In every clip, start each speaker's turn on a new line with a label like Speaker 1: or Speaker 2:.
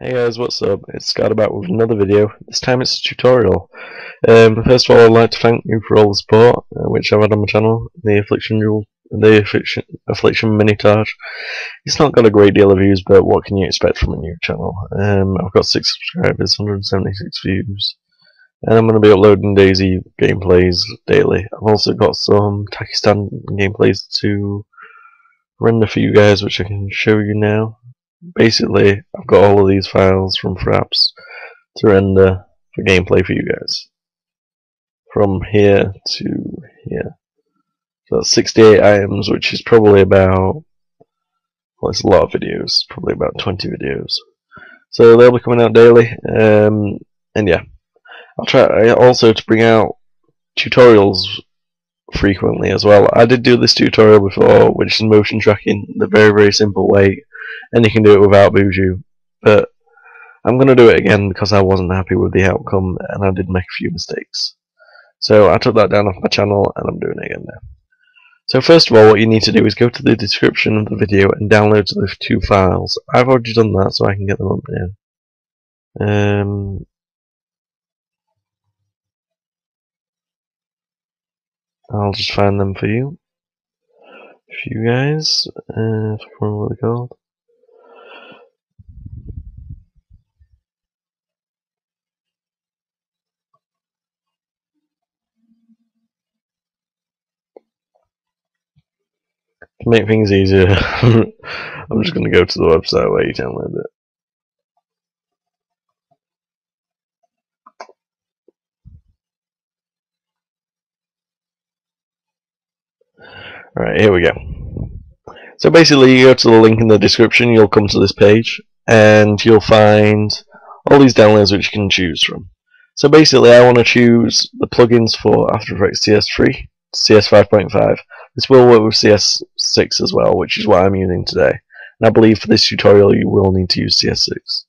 Speaker 1: Hey guys, what's up? It's Scott back with another video. This time it's a tutorial. First of all, I'd like to thank you for all the support which I've had on my channel. The Affliction Minitage. It's not got a great deal of views, but what can you expect from a new channel? I've got 6 subscribers, 176 views, and I'm going to be uploading Daisy gameplays daily. I've also got some Pakistan gameplays to render for you guys, which I can show you now. Basically, I've got all of these files from Fraps to render for gameplay for you guys. From here to here. So that's 68 items, which is probably about, well, it's a lot of videos, probably about 20 videos. So they'll be coming out daily, and yeah. I'll try also to bring out tutorials frequently as well. I did do this tutorial before, which is motion tracking, the very simple way, and you can do it without Boujou, but I'm going to do it again because I wasn't happy with the outcome and I did make a few mistakes. So I took that down off my channel and I'm doing it again now. So first of all, what you need to do is go to the description of the video and download the 2 files. I've already done that, so I can get them up now. I'll just find them for you guys, if I can remember what they're called. To make things easier, I'm just going to go to the website where you download it. Alright, here we go. So basically, you go to the link in the description, you'll come to this page, and you'll find all these downloads which you can choose from. So basically, I want to choose the plugins for After Effects CS3, CS 5.5. This will work with CS6 as well, which is what I'm using today. And I believe for this tutorial, you will need to use CS6. It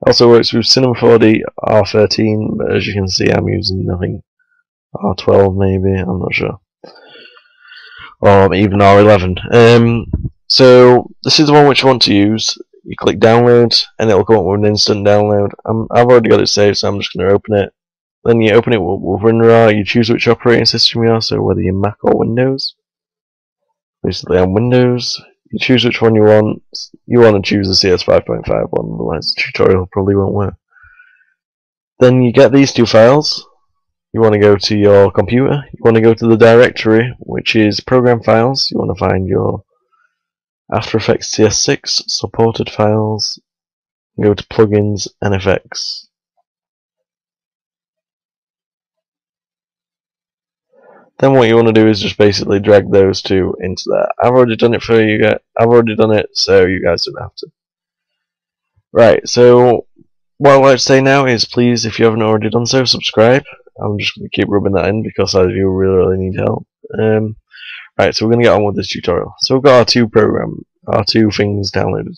Speaker 1: also works with Cinema 4D R13, but as you can see, I'm using nothing. R12 maybe, I'm not sure. Or even R11. So this is the one which you want to use. You click download and it'll come up with an instant download. I've already got it saved, so I'm just going to open it. Then you open it with WinRAR. You choose which operating system you are, so whether you're Mac or Windows. Basically on Windows, you choose which one you want. You want to choose the CS 5.5 one, otherwise the tutorial probably won't work. Then you get these 2 files. You want to go to your computer, you want to go to the directory, which is program files. You want to find your After Effects CS6 supported files, go to plugins and effects. Then what you want to do is just basically drag those 2 into there. I've already done it for you guys. I've already done it, so you guys don't have to. Right, so what I'd like to say now is, please, if you haven't already done so, subscribe. I'm just going to keep rubbing that in because I do really need help. Right, so we're going to get on with this tutorial. So we've got our 2 things downloaded.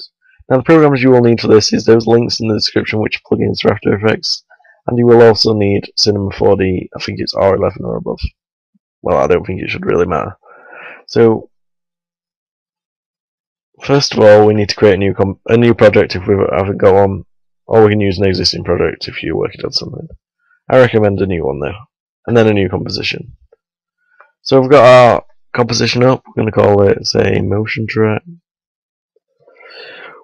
Speaker 1: Now the programs you will need for this is those links in the description, which are plugins for After Effects, and you will also need Cinema 4D. I think it's R11 or above. Well, I don't think it should really matter. So first of all, we need to create a new project if we haven't got one, or we can use an existing project if you're working on something. I recommend a new one though, and then a new composition. So we've got our composition up. We're going to call it, say, motion track.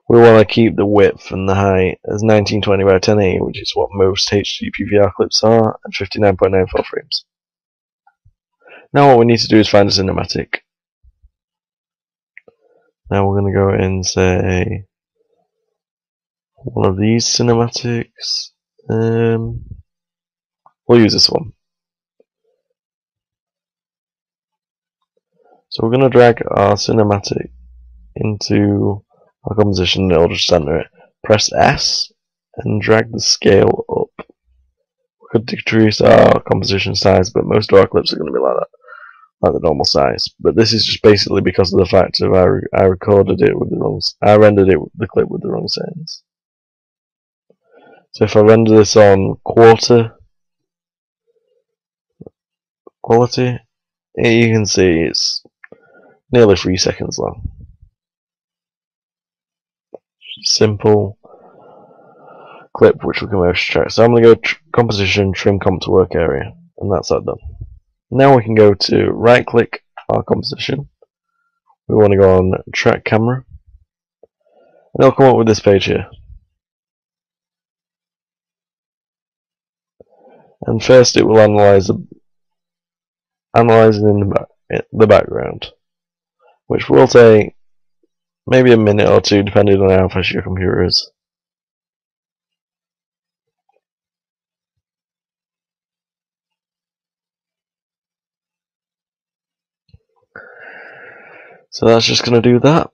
Speaker 1: We want to keep the width and the height as 1920 by 1080, which is what most HD PVR clips are, and 59.94 frames. Now what we need to do is find a cinematic. Now we're going to go in and say one of these cinematics. We'll use this one. So we're going to drag our cinematic into our composition and it'll just center it. Press S and drag the scale up. We could decrease our composition size, but most of our clips are going to be like that, like the normal size. But this is just basically because of the fact that I recorded it with the wrong, I rendered the clip with the wrong settings. So if I render this on quarter quality, you can see it's nearly 3 seconds long. Simple. clip which will come over to track. So I'm going to go composition, trim comp to work area, and that's that done. Now we can go to right click our composition. We want to go on track camera, and it'll come up with this page here. And first it will analyze in the background, which will take maybe a minute or two depending on how fast your computer is. So that's just going to do that,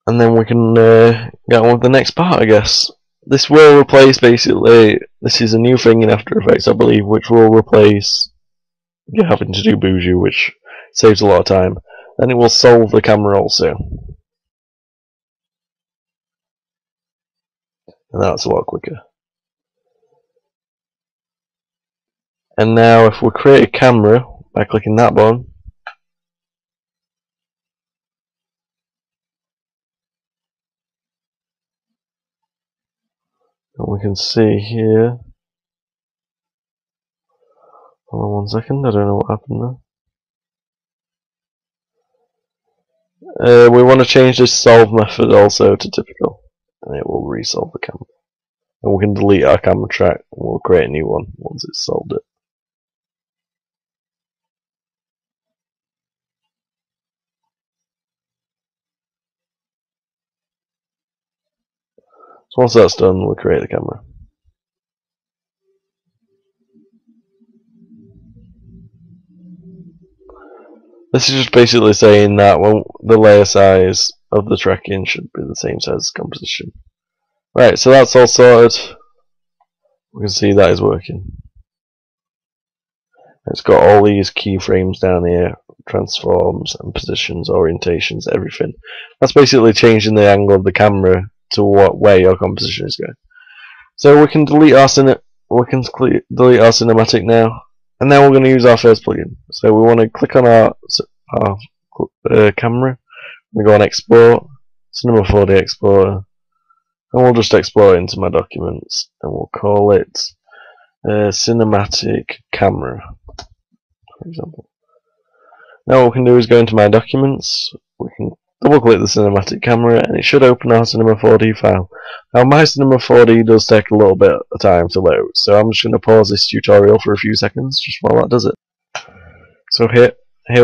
Speaker 1: and then we can get on with the next part, I guess. This will replace, basically, this is a new thing in After Effects, I believe, which will replace you having to do Boujou, which saves a lot of time. And it will solve the camera also, and that's a lot quicker. And now if we create a camera by clicking that button, and we can see here, hold on 1 second, I don't know what happened there. We want to change this solve method also to typical, and it will resolve the camera. And we can delete our camera track, and we'll create a new one once it's solved it. So once that's done, we'll create the camera. This is just basically saying that the layer size of the tracking should be the same size as composition. Right, so that's all sorted. We can see that is working. It's got all these keyframes down here, transforms and positions, orientations, everything. That's basically changing the angle of the camera to where your composition is going. So we can delete our cinematic now, and now we're going to use our first plugin. So we want to click on our camera. We go on Export, Cinema 4D Explorer, and we'll just export it into my documents, and we'll call it Cinematic Camera, for example. Now what we can do is go into my documents. We can double click the cinematic camera, and it should open our Cinema 4D file. Now my Cinema 4D does take a little bit of time to load, so I'm just going to pause this tutorial for a few seconds just while that does it. So here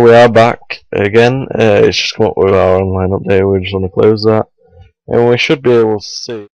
Speaker 1: we are back again. It's just come up with our online update. We just want to close that, and we should be able to see